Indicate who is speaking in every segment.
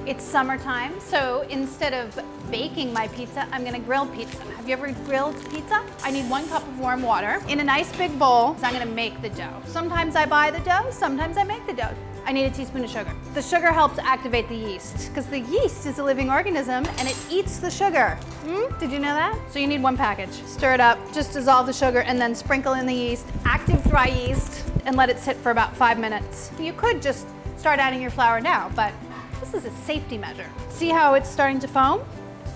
Speaker 1: It's summertime, so instead of baking my pizza, I'm gonna grill pizza. Have you ever grilled pizza? I need 1 cup of warm water in a nice big bowl. So I'm gonna make the dough. Sometimes I buy the dough, sometimes I make the dough. I need a teaspoon of sugar. The sugar helps activate the yeast because the yeast is a living organism and it eats the sugar. Did you know that? So you need 1 package. Stir it up, just dissolve the sugar and then sprinkle in the yeast, active dry yeast, and let it sit for about 5 minutes. You could just start adding your flour now, but this is a safety measure. See how it's starting to foam?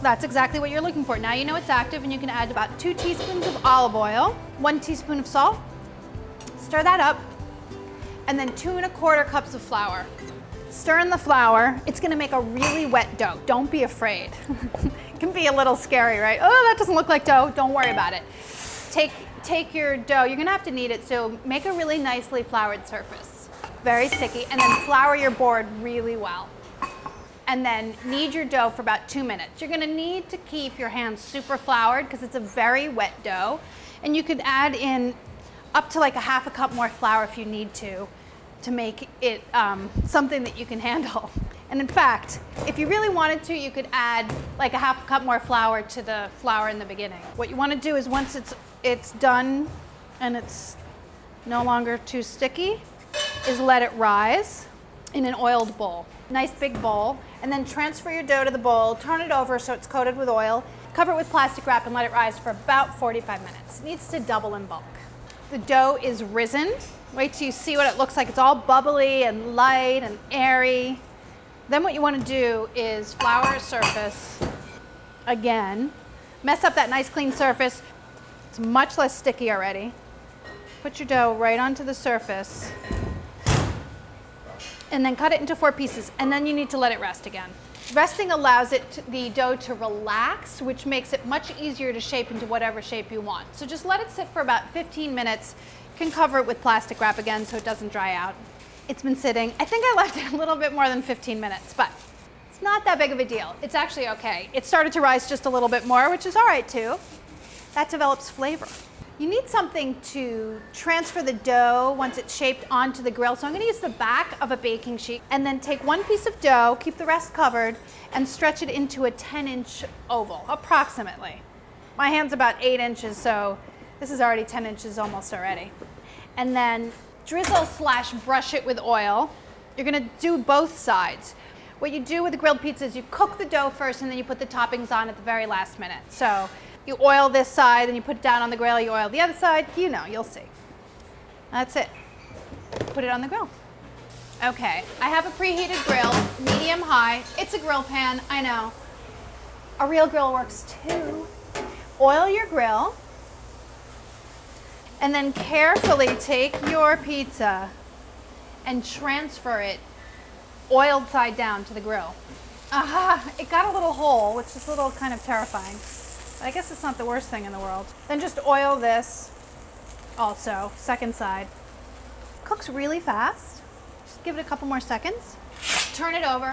Speaker 1: That's exactly what you're looking for. Now you know it's active and you can add about 2 teaspoons of olive oil, 1 teaspoon of salt, stir that up, and then 2 1/4 cups of flour. Stir in the flour. It's gonna make a really wet dough. Don't be afraid. It can be a little scary, right? Oh, that doesn't look like dough. Don't worry about it. Take your dough. You're gonna have to knead it, so make a really nicely floured surface. Very sticky, and then flour your board really well. And then knead your dough for about 2 minutes. You're gonna need to keep your hands super floured because it's a very wet dough. And you could add in up to like a 1/2 cup more flour if you need to make it something that you can handle. And in fact, if you really wanted to, you could add like a 1/2 cup more flour to the flour in the beginning. What you wanna do is once it's done and it's no longer too sticky, is let it rise in an oiled bowl. Nice big bowl, and then transfer your dough to the bowl, turn it over so it's coated with oil, cover it with plastic wrap and let it rise for about 45 minutes. It needs to double in bulk. The dough is risen. Wait till you see what it looks like. It's all bubbly and light and airy. Then what you want to do is flour a surface again. Mess up that nice clean surface. It's much less sticky already. Put your dough right onto the surface and then cut it into 4 pieces, and then you need to let it rest again. Resting allows the dough to relax, which makes it much easier to shape into whatever shape you want. So just let it sit for about 15 minutes. You can cover it with plastic wrap again so it doesn't dry out. It's been sitting. I think I left it a little bit more than 15 minutes, but it's not that big of a deal. It's actually okay. It started to rise just a little bit more, which is all right too. That develops flavor. You need something to transfer the dough once it's shaped onto the grill. So I'm gonna use the back of a baking sheet and then take 1 piece of dough, keep the rest covered, and stretch it into a 10-inch oval, approximately. My hand's about 8 inches, so this is already 10 inches almost already. And then drizzle/brush it with oil. You're gonna do both sides. What you do with the grilled pizza is you cook the dough first and then you put the toppings on at the very last minute. So you oil this side and you put it down on the grill, you oil the other side, you know, you'll see. That's it. Put it on the grill. Okay, I have a preheated grill, medium high. It's a grill pan, I know. A real grill works too. Oil your grill and then carefully take your pizza and transfer it oiled side down to the grill. Aha, it got a little hole, which is a little kind of terrifying. I guess it's not the worst thing in the world. Then just oil this also, second side. Cooks really fast. Just give it a couple more seconds. Turn it over.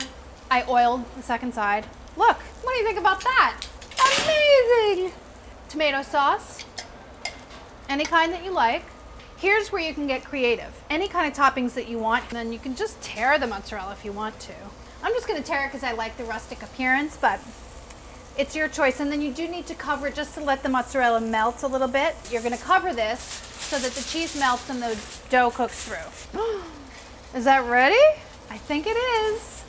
Speaker 1: I oiled the second side. Look, what do you think about that? Amazing! Tomato sauce, any kind that you like. Here's where you can get creative. Any kind of toppings that you want, and then you can just tear the mozzarella if you want to. I'm just gonna tear it because I like the rustic appearance, but it's your choice. And then you do need to cover it just to let the mozzarella melt a little bit. You're gonna cover this so that the cheese melts and the dough cooks through. Is that ready? I think it is.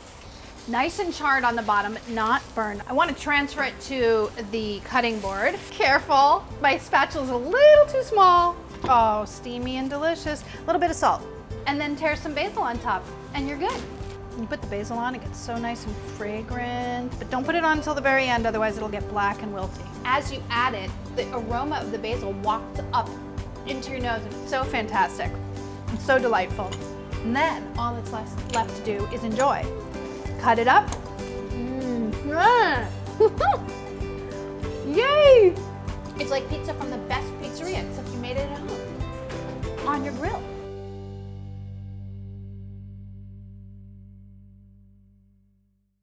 Speaker 1: Nice and charred on the bottom, not burned. I want to transfer it to the cutting board. Careful, my spatula's a little too small. Oh, steamy and delicious. A little bit of salt. And then tear some basil on top, and you're good. When you put the basil on, it gets so nice and fragrant. But don't put it on until the very end, otherwise it'll get black and wilty. As you add it, the aroma of the basil walks up into your nose. It's so fantastic. It's so delightful. And then all that's left to do is enjoy. Cut it up. Yay! It's like pizza from the best pizzeria, except you made it at home on your grill.